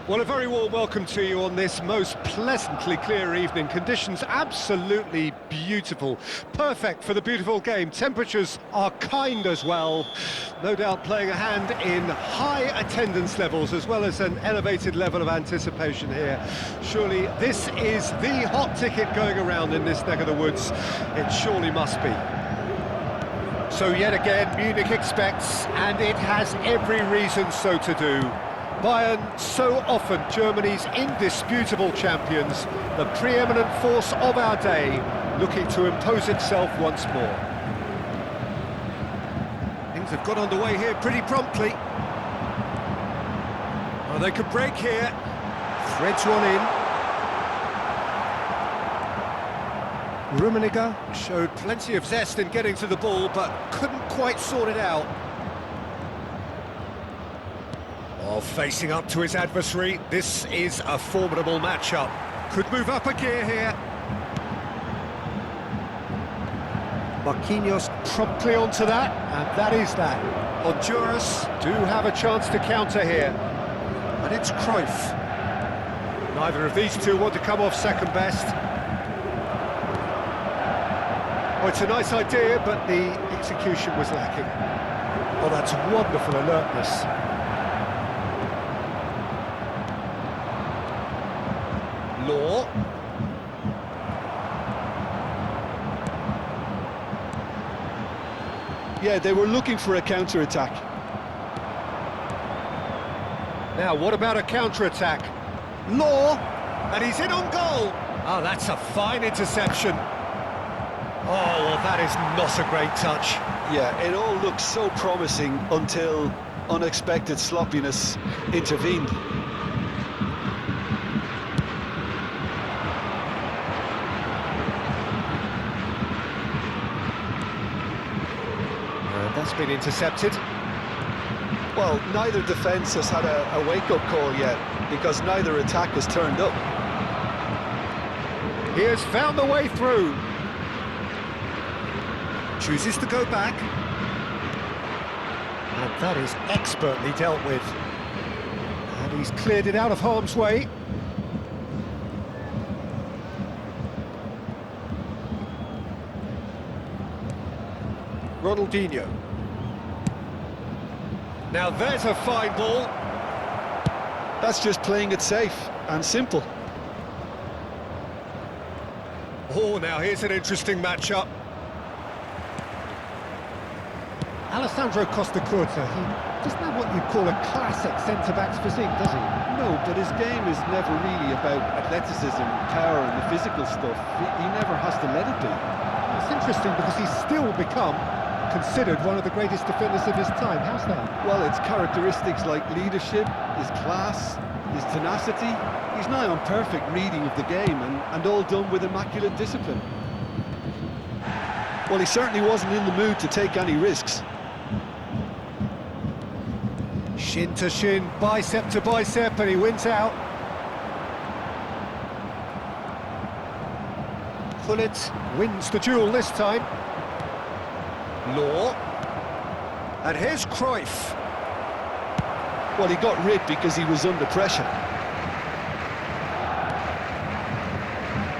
Well, a very warm welcome to you on this most pleasantly clear evening. Conditions absolutely beautiful. Perfect for the beautiful game. Temperatures are kind as well. No doubt playing a hand in high attendance levels as well as an elevated level of anticipation here. Surely this is the hot ticket going around in this neck of the woods. It surely must be. So yet again, Munich expects, and it has every reason so to do. Bayern, so often Germany's indisputable champions, the preeminent force of our day, looking to impose itself once more. Things have got underway here pretty promptly. Oh, they could break here. Threads one in. Rummenigge showed plenty of zest in getting to the ball, but couldn't quite sort it out. Oh, facing up to his adversary, this is a formidable matchup. Could move up a gear here. Marquinhos promptly onto that, and that is that. Honduras do have a chance to counter here. And it's Cruyff. Neither of these two want to come off second best. Oh, it's a nice idea, but the execution was lacking. Oh, that's wonderful alertness. Law. Yeah, they were looking for a counter-attack. Now, what about a counter-attack? Law, and he's in on goal. Oh, that's a fine interception. Oh, well, that is not a great touch. Yeah, it all looked so promising until unexpected sloppiness intervened. That's been intercepted. Well, neither defence has had a wake-up call yet, because neither attack has turned up. He has found the way through. Chooses to go back. And that is expertly dealt with. And he's cleared it out of harm's way. Ronaldinho. Now there's a fine ball. That's just playing it safe and simple. Oh, now here's an interesting matchup. Alessandro Costacurta, he doesn't have what you'd call a classic centre-back's physique, does he? No, but his game is never really about athleticism, power and the physical stuff. He never has to let it be. It's interesting because he's still become considered one of the greatest defenders of his time. How's that? Well, it's characteristics like leadership, his class, his tenacity. He's nigh on perfect reading of the game and all done with immaculate discipline. Well, he certainly wasn't in the mood to take any risks. Shin to shin, bicep to bicep, and he wins out. Gullit wins the duel this time. Law. And here's Cruyff. Well, he got rid because he was under pressure.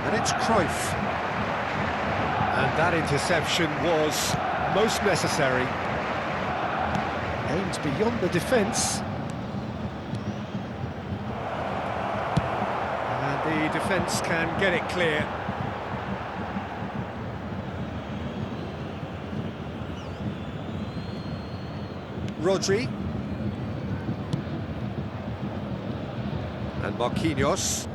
And it's Cruyff. And that interception was most necessary. Aimed beyond the defence. And the defence can get it clear. Rodri. And Marquinhos.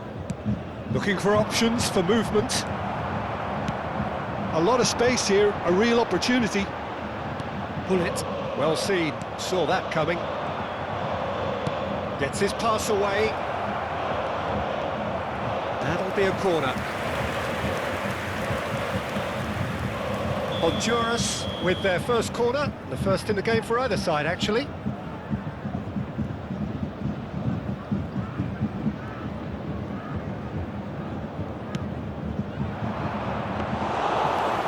Looking for options for movement. A lot of space here, a real opportunity. Pull it. Well seen. Saw that coming. Gets his pass away. That'll be a corner. Honduras with their first corner. The first in the game for either side, actually.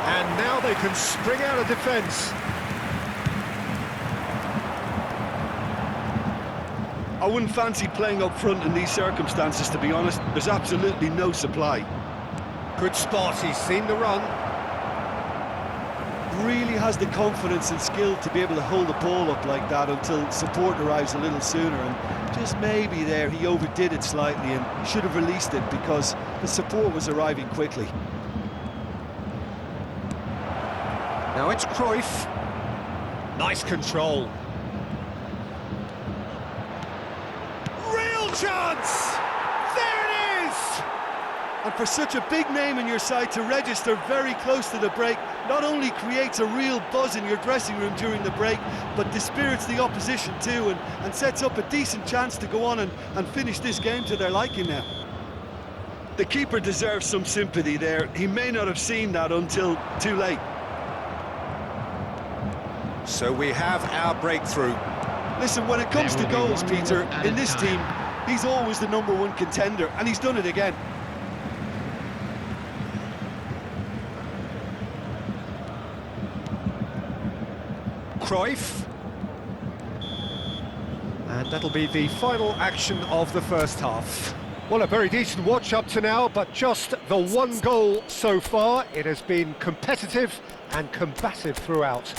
And now they can spring out of defence. I wouldn't fancy playing up front in these circumstances, to be honest. There's absolutely no supply. Good spot, he's seen the run. Really has the confidence and skill to be able to hold the ball up like that until support arrives a little sooner, and just maybe there he overdid it slightly and should have released it because the support was arriving quickly. Now it's Cruyff. Nice control. Real chance! There it is! And for such a big name in your side to register very close to the break, not only creates a real buzz in your dressing room during the break, but dispirits the opposition too, and sets up a decent chance to go on and finish this game to their liking now. The keeper deserves some sympathy there. He may not have seen that until too late. So we have our breakthrough. Listen, when it comes to goals, Peter, in this team, he's always the #1 contender, and he's done it again. Cruyff. And that'll be the final action of the first half. Well, a very decent watch up to now, but just the one goal so far. It has been competitive and combative throughout.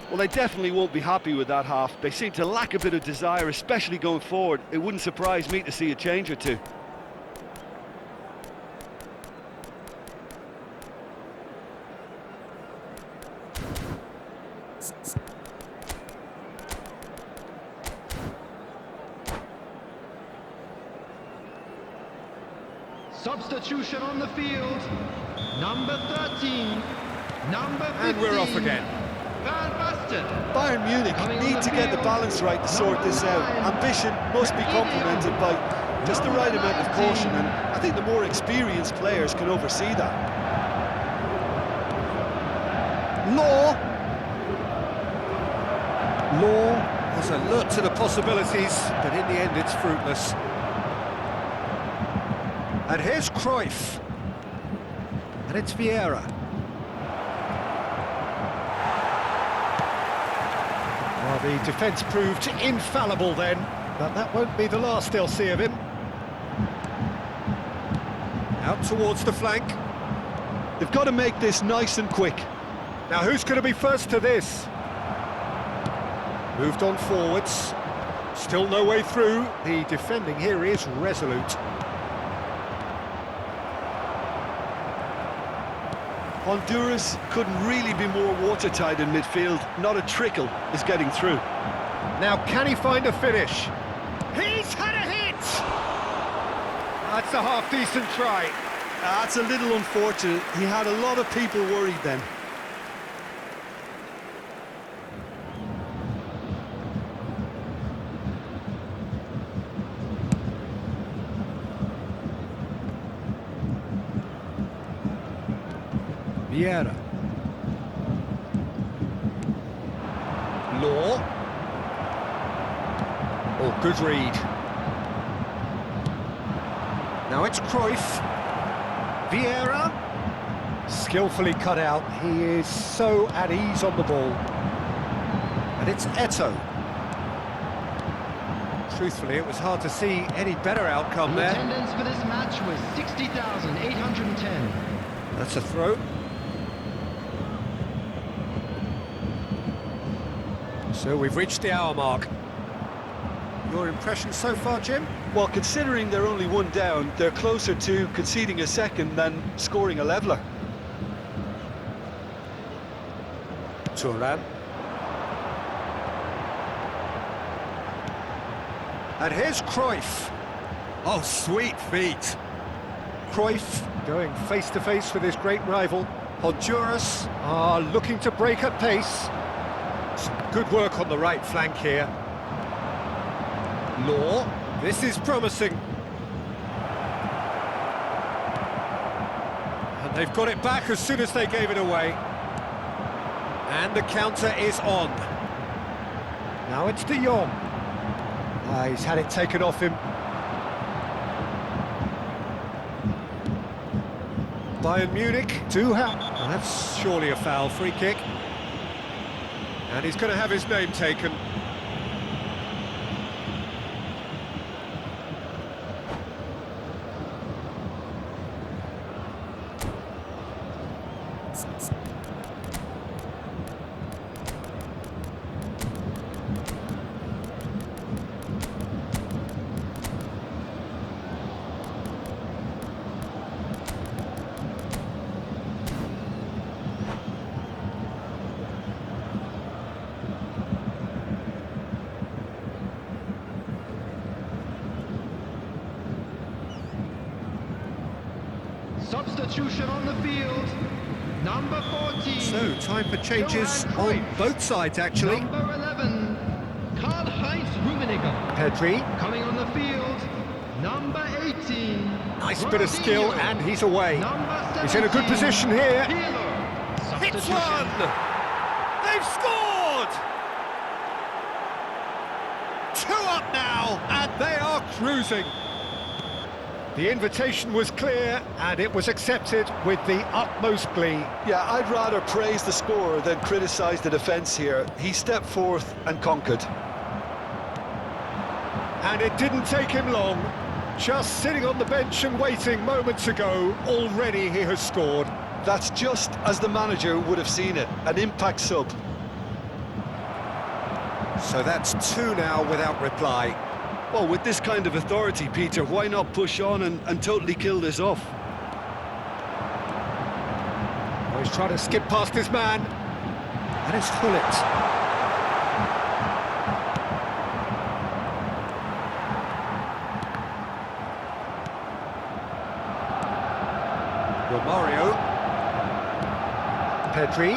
Well, they definitely won't be happy with that half. They seem to lack a bit of desire, especially going forward. It wouldn't surprise me to see a change or two. Substitution on the field. Number 13. Number 15. And we're off again. Van Basten. Bayern Munich need to get the balance right to sort this out. Ambition must be complemented by just the right amount of caution, and I think the more experienced players can oversee that. Law was alert to the possibilities, but in the end it's fruitless. And here's Cruyff. And it's Vieira. Well, the defence proved infallible then, but that won't be the last they'll see of him. Out towards the flank. They've got to make this nice and quick. Now who's going to be first to this? Moved on forwards. Still no way through. The defending here is resolute. Honduras couldn't really be more watertight in midfield. Not a trickle is getting through. Now can he find a finish? He's had a hit! That's a half-decent try. That's a little unfortunate. He had a lot of people worried then. Vieira. Law. Oh, good read. Now it's Cruyff. Vieira. Skillfully cut out. He is so at ease on the ball. And it's Eto'o. Truthfully, it was hard to see any better outcome The there. attendance for this match was 60,810. That's a throw. So we've reached the hour mark. Your impression so far, Jim? Well, considering they're only one down, they're closer to conceding a second than scoring a leveller. Thuram. And here's Cruyff. Oh, sweet feet. Cruyff going face-to-face with his great rival. Honduras are looking to break at pace. Some good work on the right flank here. Law, this is promising. And they've got it back as soon as they gave it away. And the counter is on. Now it's De Jong. He's had it taken off him. Bayern Munich do have... Oh, that's surely a foul, free kick. And he's going to have his name taken. Substitution on the field. Number 14. So, time for changes Johan on Cruyff. both sides, actually. Number 11. Karl-Heinz Rummenigge. Pedri, Coming on the field. Number 18. nice bit of skill, Ronaldinho. and he's away. Number He's in a good 17, position here. Pirlo. Hits Substitution. one! They've scored! 2 up now, and they are cruising. The invitation was clear, and it was accepted with the utmost glee. Yeah, I'd rather praise the scorer than criticise the defence here. He stepped forth and conquered. And it didn't take him long. Just sitting on the bench and waiting moments ago, already he has scored. That's just as the manager would have seen it, an impact sub. So that's 2 now without reply. Well, with this kind of authority, Peter, why not push on and totally kill this off? Oh, he's trying to skip past his man. And it's Hullet. Romario. Pedri.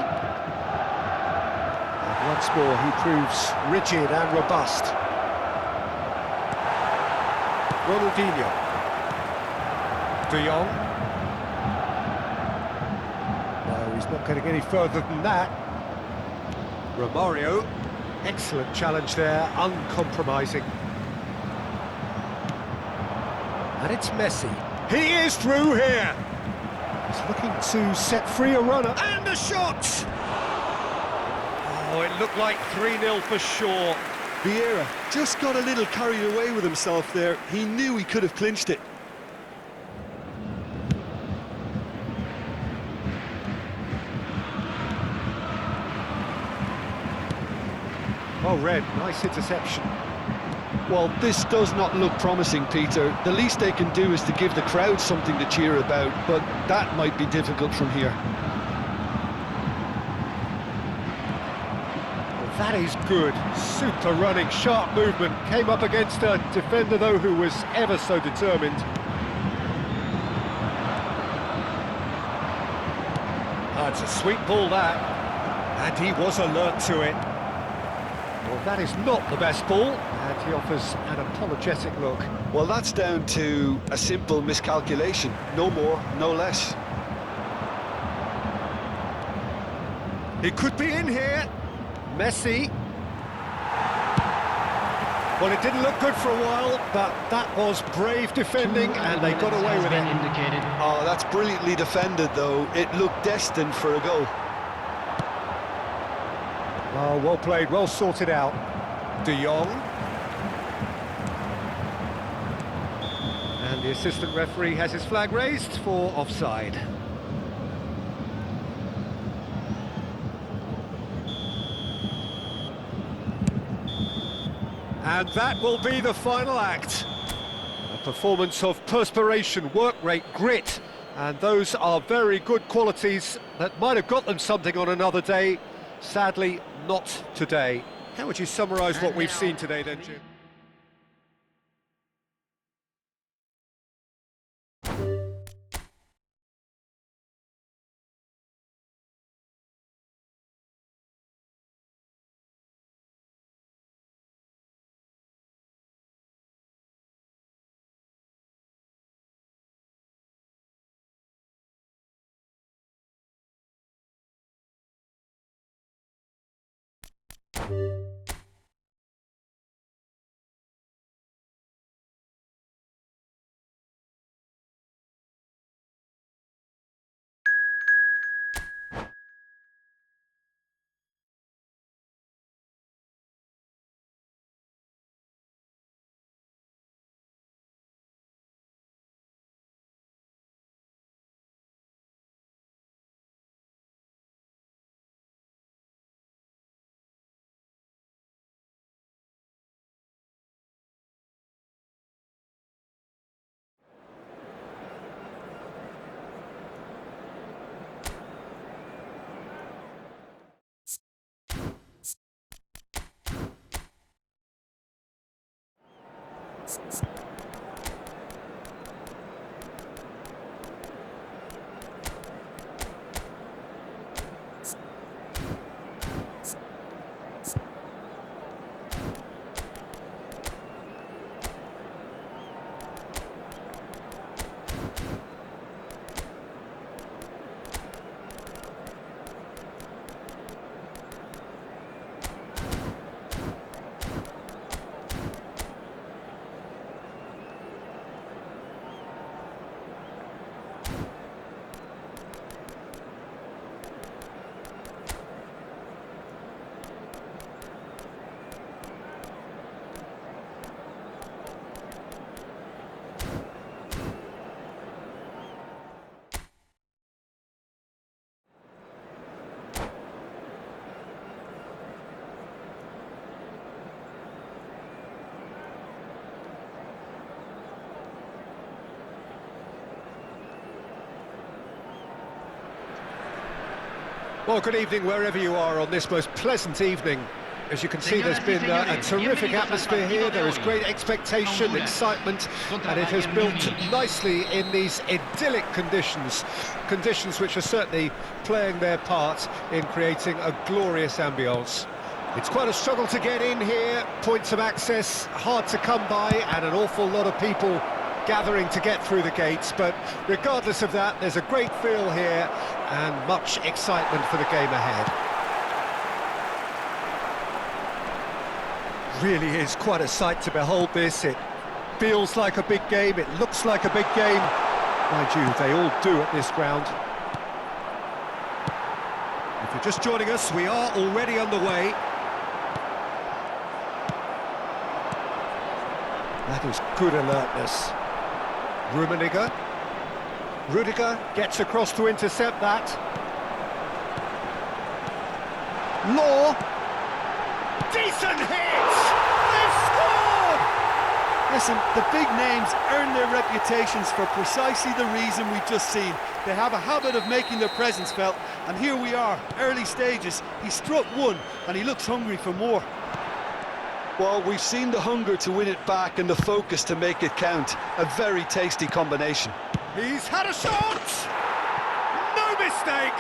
And once more he proves rigid and robust. Ronaldinho. De Jong. No, he's not getting any further than that. Romario. Excellent challenge there, uncompromising. And it's Messi. He is through here. He's looking to set free a runner. And a shot! Oh, it looked like 3-0 for sure. Vieira just got a little carried away with himself there. He knew he could have clinched it. Oh, Red, nice interception. Well, this does not look promising, Peter. The least they can do is to give the crowd something to cheer about, but that might be difficult from here. Well, that is good. Super running, sharp movement. Came up against a defender, though, who was ever so determined. Oh, it's a sweet ball, that. And he was alert to it. Well, that is not the best ball, and he offers an apologetic look. Well, that's down to a simple miscalculation. No more, no less. He could be in here. Messi. Well, it didn't look good for a while, but that was brave defending, and they got away with it. Indicated. Oh, that's brilliantly defended, though. It looked destined for a goal. Oh, well played, well sorted out. De Jong. And the assistant referee has his flag raised for offside. And that will be the final act. A performance of perspiration, work rate, grit, and those are very good qualities that might have got them something on another day. Sadly, not today. How would you summarise what we've seen today then, Jim? Well, good evening wherever you are on this most pleasant evening. As you can see, there's been a terrific atmosphere here. There is great expectation, excitement, and it has built nicely in these idyllic conditions. Conditions which are certainly playing their part in creating a glorious ambience. It's quite a struggle to get in here, points of access hard to come by, and an awful lot of people gathering to get through the gates, but regardless of that, there's a great feel here and much excitement for the game ahead. Really is quite a sight to behold this. It feels like a big game, it looks like a big game. Mind you, they all do at this ground. If you're just joining us, we are already underway. That is good alertness. Rummenigge. Rudiger gets across to intercept that. Law. Decent hit! They've scored! Listen, the big names earn their reputations for precisely the reason we've just seen. They have a habit of making their presence felt, and here we are, early stages. He struck one, and he looks hungry for more. Well, we've seen the hunger to win it back and the focus to make it count. A very tasty combination. He's had a shot! No mistake!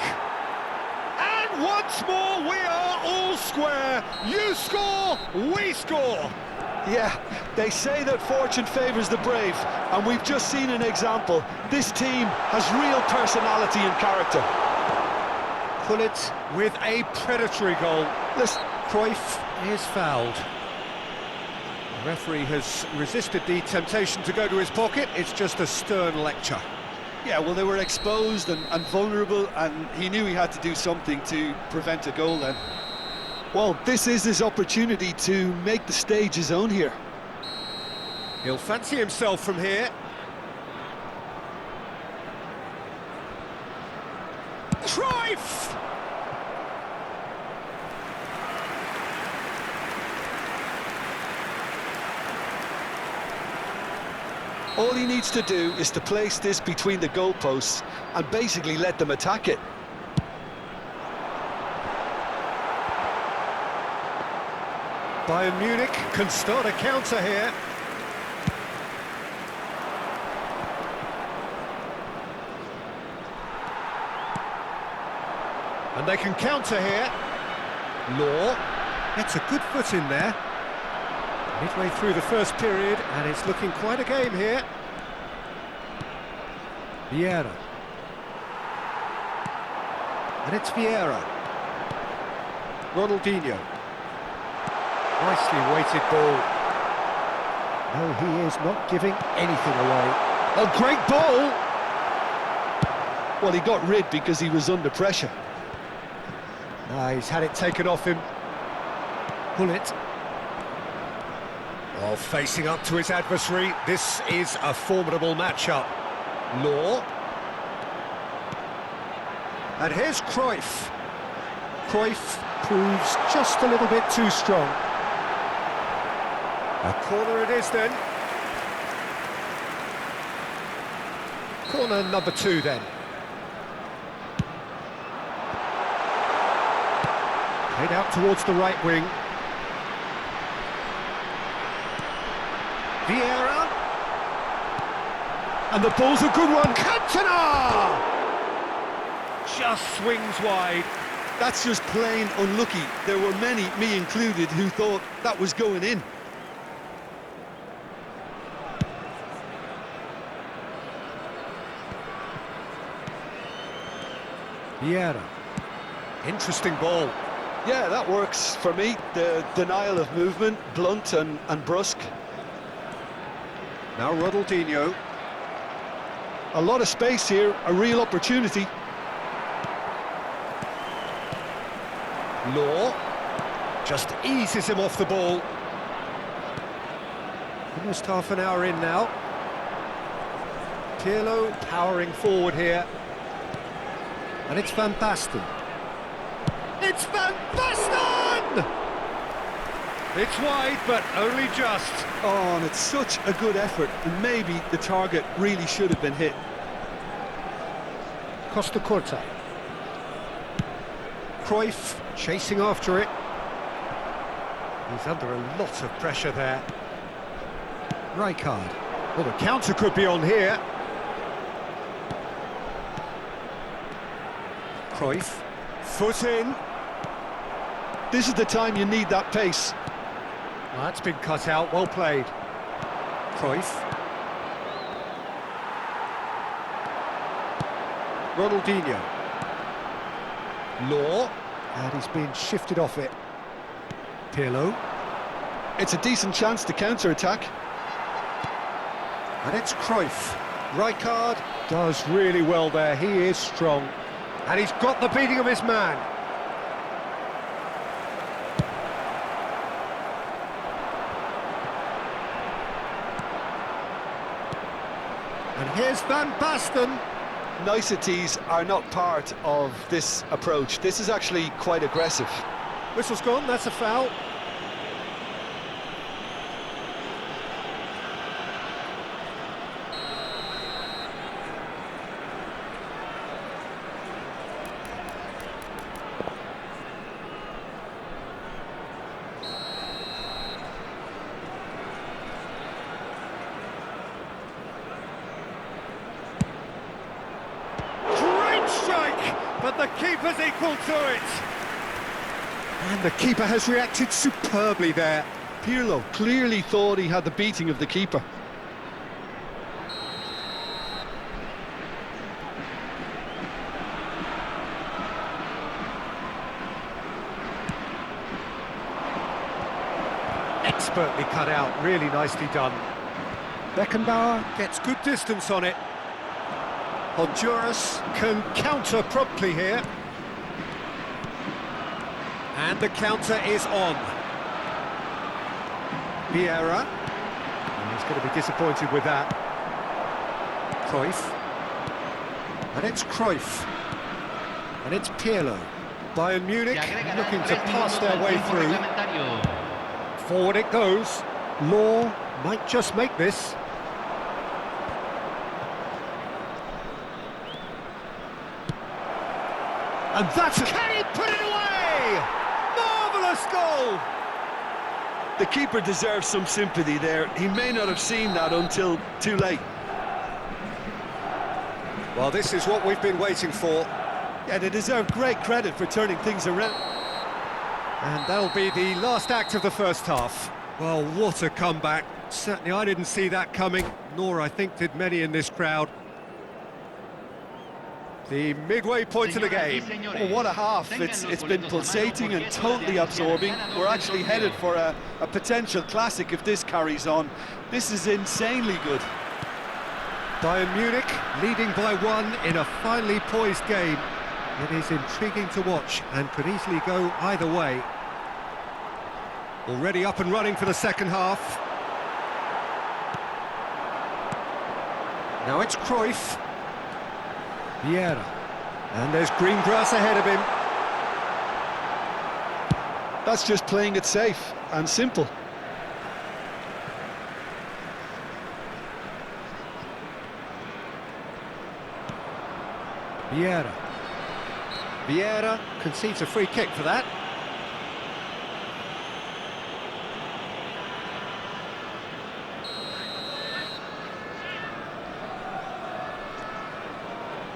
And once more we are all square. You score, we score! Yeah, they say that fortune favours the brave, and we've just seen an example. This team has real personality and character. Gullit with a predatory goal. Listen, Cruyff is fouled. The referee has resisted the temptation to go to his pocket. It's just a stern lecture. Yeah, well, they were exposed and vulnerable, and he knew he had to do something to prevent a goal then. Well, this is his opportunity to make the stage his own here. He'll fancy himself from here. Cruyff! All he needs to do is to place this between the goalposts and basically let them attack it. Bayern Munich can start a counter here. And they can counter here. Law gets a good foot in there. Midway through the first period, and it's looking quite a game here. Vieira. And it's Vieira. Ronaldinho. Nicely weighted ball. No, he is not giving anything away. A great ball! Well, he got rid because he was under pressure. He's had it taken off him. Bullet. Oh, facing up to his adversary. This is a formidable matchup. Law. And here's Cruyff. Cruyff proves just a little bit too strong. A corner it is then. Corner number 2 then. Played out towards the right wing. Vieira. And the ball's a good one. Cantona! Just swings wide. That's just plain unlucky. There were many, me included, who thought that was going in. Vieira. Interesting ball. Yeah, that works for me. The denial of movement, blunt and brusque. Now Ronaldinho. A lot of space here, a real opportunity. Law just eases him off the ball. Almost half an hour in now. Pirlo powering forward here. And it's Van Basten. It's Van Basten! It's wide, but only just. Oh, and it's such a good effort, and maybe the target really should have been hit. Costa Curta. Cruyff chasing after it. He's under a lot of pressure there. Rijkaard. Well, the counter could be on here. Cruyff. Foot in. This is the time you need that pace. Well, that's been cut out. Well played. Cruyff. Ronaldinho. Law. And he's been shifted off it. Pirlo. It's a decent chance to counter-attack. And it's Cruyff. Rijkaard does really well there. He is strong. And he's got the beating of his man. And here's Van Basten. Niceties are not part of this approach. This is actually quite aggressive. Whistle's gone, that's a foul. But the keeper's equal to it. And the keeper has reacted superbly there. Pirlo clearly thought he had the beating of the keeper. Expertly cut out, really nicely done. Beckenbauer gets good distance on it. Honduras can counter promptly here. And the counter is on. Vieira. And he's going to be disappointed with that. Cruyff. And it's Cruyff. And it's Pirlo. Bayern Munich looking to pass their way through. Forward it goes. Law might just make this. And that's... Can he put it away? Marvellous goal! The keeper deserves some sympathy there. He may not have seen that until too late. Well, this is what we've been waiting for. Yeah, they deserve great credit for turning things around. And that'll be the last act of the first half. Well, what a comeback. Certainly I didn't see that coming, nor I think did many in this crowd. The midway point of the game. Well, what a half. It's been pulsating and totally absorbing. We're actually headed for a potential classic if this carries on. This is insanely good. Bayern Munich leading by 1 in a finely poised game. It is intriguing to watch and could easily go either way. Already up and running for the second half. Now it's Cruyff. Vieira. And there's green grass ahead of him. That's just playing it safe and simple. Vieira. Vieira concedes a free kick for that.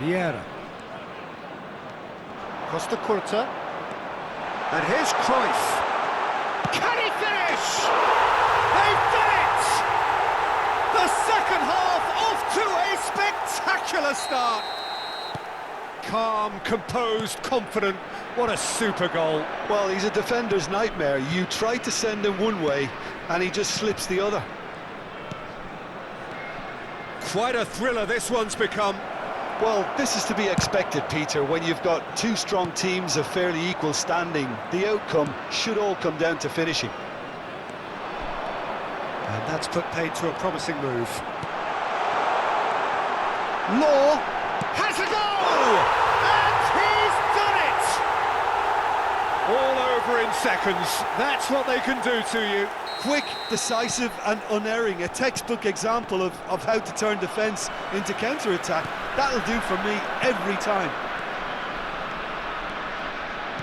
Vieira. Costa Curta. And here's Cruyff. Can he finish? They've done it! The second half off to a spectacular start. Calm, composed, confident. What a super goal. Well, he's a defender's nightmare. You try to send him one way and he just slips the other. Quite a thriller this one's become. Well, this is to be expected, Peter, when you've got two strong teams of fairly equal standing. The outcome should all come down to finishing. And that's put paid to a promising move. Law has a goal! And he's done it! All over in seconds. That's what they can do to you. Quick, decisive and unerring. A textbook example of how to turn defence into counter-attack. That'll do for me every time.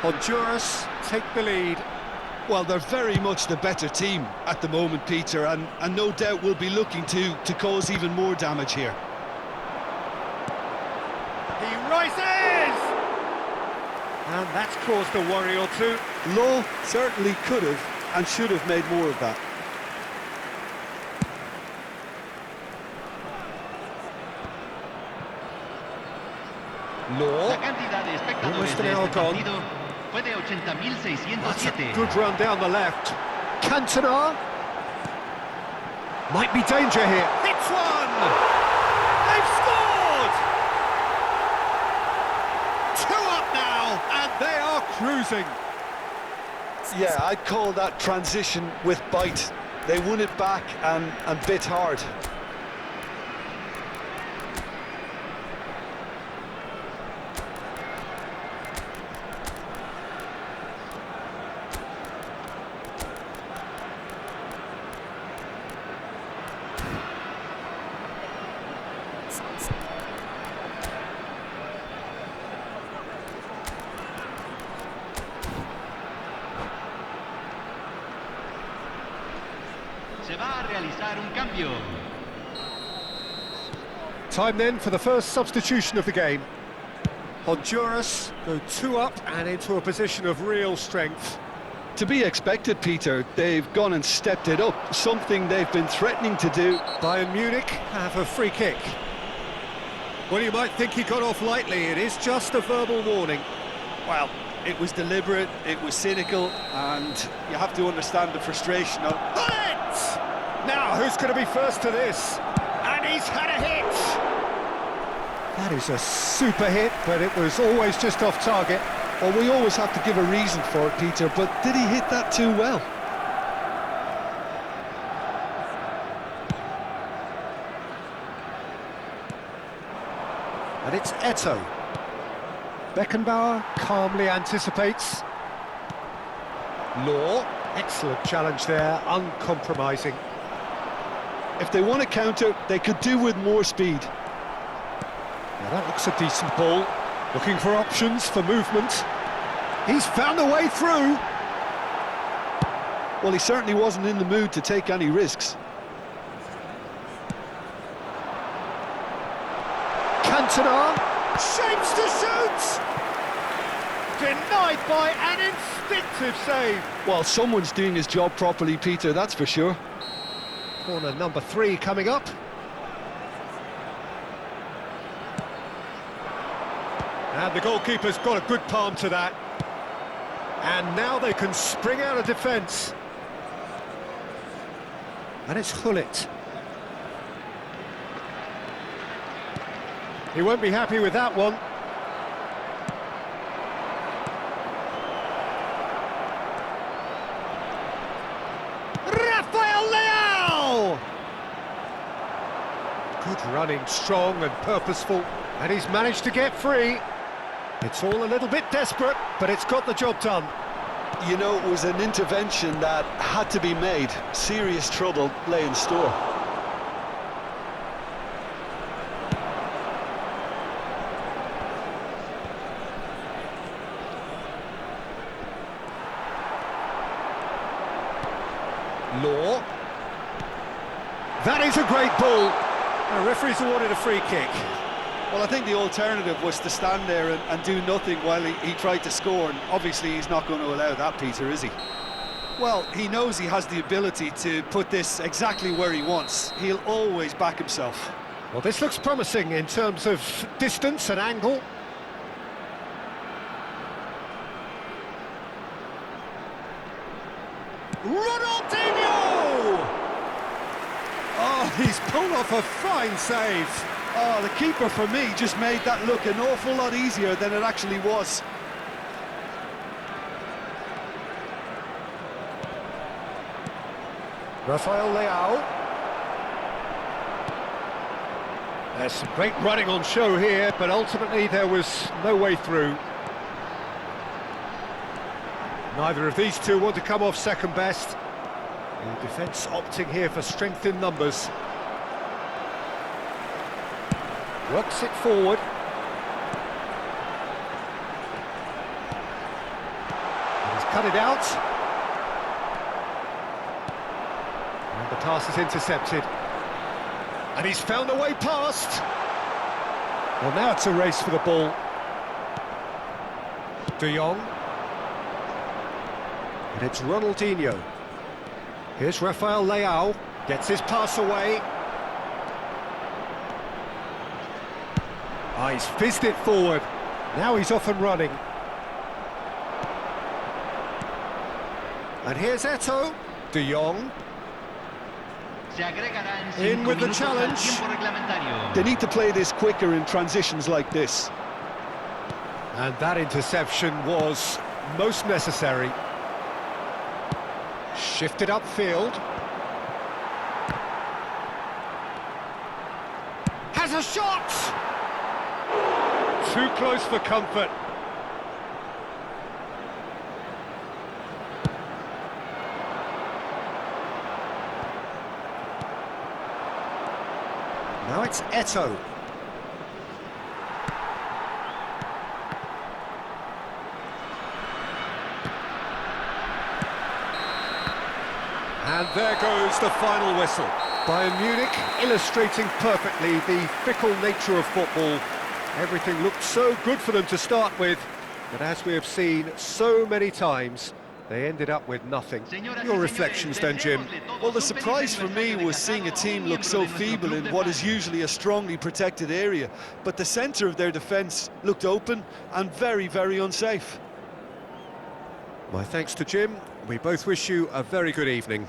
Honduras take the lead. Well, they're very much the better team at the moment, Peter, and no doubt will be looking to cause even more damage here. He rises! And that's caused a worry or two. Law certainly could have and should have made more of that. Law. La cantidad de espectadores de este partido fue de 80.607. Good run down the left. Cantona. Might be danger here. Hits one! They've scored! 2 up now, and they are cruising. Yeah, I'd call that transition with bite. They won it back and bit hard. Se va a realizar un cambio. Time then for the first substitution of the game. Honduras go 2 up and into a position of real strength. To be expected, Peter. They've gone and stepped it up, something they've been threatening to do. Bayern Munich have a free kick. Well, you might think he got off lightly. It is just a verbal warning. Well, It was deliberate, it was cynical, and you have to understand the frustration of... Bullet! Now, who's going to be first to this? And he's had a hit! That is a super hit, but it was always just off target. Well, we always have to give a reason for it, Peter, but did he hit that too well? And it's Eto'o. Beckenbauer calmly anticipates. Law, excellent challenge there, uncompromising. If they want to counter, they could do with more speed. Now that looks a decent ball. Looking for options for movement. He's found a way through. Well, he certainly wasn't in the mood to take any risks. Cantona shapes to shoot! Denied by an instinctive save. Well, someone's doing his job properly, Peter, that's for sure. Corner number 3 coming up. And the goalkeeper's got a good palm to that. And now they can spring out of defence. And it's Gullit. He won't be happy with that one. Rafael Leao! Good running, strong and purposeful, and he's managed to get free. It's all a little bit desperate, but it's got the job done. You know, it was an intervention that had to be made. Serious trouble lay in store. Law. That is a great ball. The referee's awarded a free kick. Well, I think the alternative was to stand there and do nothing while he tried to score, and obviously he's not going to allow that, Peter, is he? Well, he knows he has the ability to put this exactly where he wants. He'll always back himself. Well, this looks promising in terms of distance and angle. Ronaldinho! Oh, he's pulled off a fine save. Oh, the keeper, for me, just made that look an awful lot easier than it actually was. Rafael Leao. There's some great running on show here, but ultimately there was no way through. Neither of these two want to come off second best. The defence opting here for strength in numbers. Works it forward. And he's cut it out. And the pass is intercepted. And he's found a way past. Well, now it's a race for the ball. De Jong. And it's Ronaldinho. Here's Rafael Leao. Gets his pass away. Ah, he's fizzed it forward. Now he's off and running. And here's Eto'o. De Jong. In with the challenge. They need to play this quicker in transitions like this. And that interception was most necessary. Shifted upfield. Has a shot! Too close for comfort. Now it's Eto'o. And there goes the final whistle. Bayern Munich illustrating perfectly the fickle nature of football. Everything looked so good for them to start with, but as we have seen so many times, they ended up with nothing. Your reflections then, Jim? Well, the surprise for me was seeing a team look so feeble in what is usually a strongly protected area, but the centre of their defence looked open and very, very unsafe. My thanks to Jim. We both wish you a very good evening.